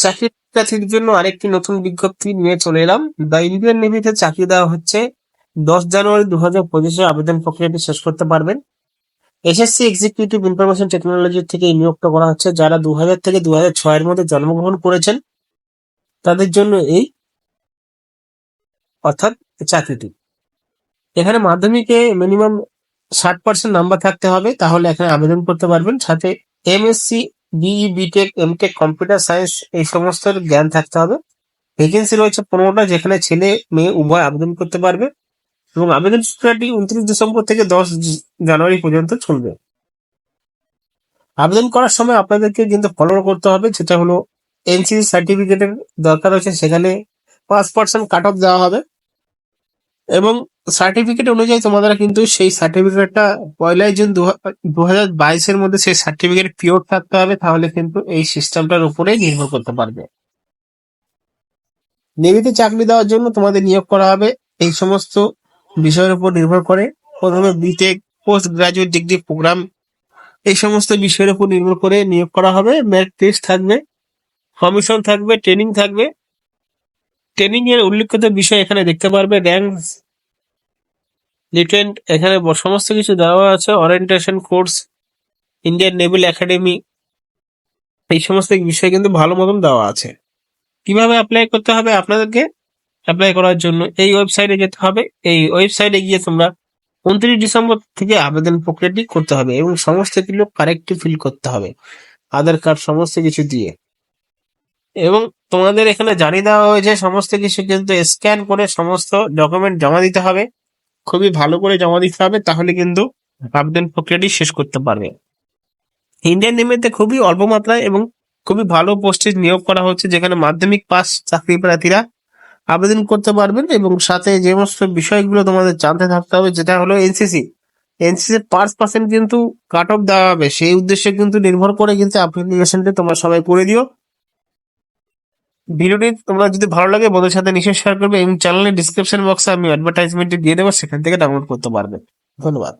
চাকরি প্রার্থীদের জন্য আরেকটি নতুন বিজ্ঞপ্তি নিয়ে চলে এলাম। দ্য ইন্ডিয়ান নেভিতে চাকরি দেওয়া হচ্ছে। 10 জানুয়ারি 2025 আবেদন প্রক্রিয়াটি শেষ করতে পারবেন। এসএসসি এক্সিকিউটিভ ইনফরমেশন টেকনোলজি থেকে এই নিয়োগটা করা হচ্ছে। যারা 2000 থেকে 2006 এর মধ্যে জন্মগ্রহণ করেছেন তাদের জন্য এই অর্থাৎ চাকরিটি। এখানে মাধ্যমিকে মিনিমাম 60% নাম্বার থাকতে হবে, তাহলে এখানে আবেদন করতে পারবেন। সাথে MSc, BE, BTech, MTech, computer science এই সমস্ত জ্ঞান থাকতে হবে। ভ্যাকেন্সি রয়েছে 15টা, যেখানে ছেলে মেয়ে উভয় আবেদন করতে পারবে এবং আবেদন প্রক্রিয়াটি 29 ডিসেম্বর থেকে 10 জানুয়ারি পর্যন্ত চলবে। আবেদন করার সময় আপনাদেরকে কিন্তু ফলো করতে হবে, যেটা হলো এনসিসি সার্টিফিকেটের দরকার হচ্ছে, সেখানে 5% কাট অফ দেওয়া হবে এবং সার্টিফিকেট অনুযায়ী তোমাদের কিন্তু সেই সার্টিফিকেটটা 1 জুন 2022 মধ্যে সেই সার্টিফিকেট পিওর থাকতে হবে, তাহলে কিন্তু এই সিস্টেমটার উপরেই নির্ভর করতে পারবে। নেভিতে চাকরি দেওয়ার জন্য তোমাদের নিয়োগ করা হবে এই সমস্ত বিষয়ের উপর নির্ভর করে। প্রথমে BTech, post graduate degree program, এই সমস্ত বিষয়ের উপর নির্ভর করে নিয়োগ করা হবে। মেরিট টেস্ট থাকবে, কমিশন থাকবে, ট্রেনিং থাকবে। ট্রেনিং এর উল্লেখিত বিষয় এখানে দেখতে পারবে। র্যাঙ্ক, রিটেন্ট, এখানে সমস্ত কিছু দেওয়া আছে। Orientation course, Indian naval academy, এই সমস্ত বিষয় কিন্তু ভালো মতন দেওয়া আছে। কিভাবে অ্যাপ্লাই করতে হবে আপনাদেরকে? অ্যাপ্লাই করার জন্য এই ওয়েবসাইটে যেতে হবে। এই ওয়েবসাইটে গিয়ে তোমরা 29 ডিসেম্বর থেকে আবেদন প্রক্রিয়াটি করতে হবে এবং সমস্ত কিছু কারেক্টলি ফিল করতে হবে, আধার কার্ড সমস্ত কিছু দিয়ে। এবং তোমাদের এখানে জানিয়ে দেওয়া হয়েছে সমস্ত কিছু কিন্তু স্ক্যান করে সমস্ত ডকুমেন্ট জমা দিতে হবে। খুবই ভালো করে জমা দিতে হবে, তাহলে কিন্তু আবেদন প্রক্রিয়াটি শেষ করতে পারবে। ইন্ডিয়ান নেভিতে খুবই অল্প মাত্রায় এবং খুবই ভালো পোস্টে নিয়োগ করা হচ্ছে, যেখানে মাধ্যমিক পাস চাকরি প্রার্থীরা আবেদন করতে পারবেন। এবং সাথে যে সমস্ত বিষয়গুলো তোমাদের জানতে থাকতে হবে, যেটা হলো এনসিসি 5% কিন্তু কাট অফ দেওয়া হবে, সেই উদ্দেশ্যে কিন্তু নির্ভর করে কিন্তু অ্যাপ্লিকেশনটি তোমরা সবাই করে দিও। ভিডিওটি তোমরা যদি ভালো লাগে বন্ধুদের সাথে নিশ্চয়ই শেয়ার করবে এবং চ্যানেলের ডিসক্রিপশন বক্সে আমি অ্যাডভার্টাইজমেন্টটি দিয়ে দেবো, সেখান থেকে ডাউনলোড করতে পারবে। ধন্যবাদ।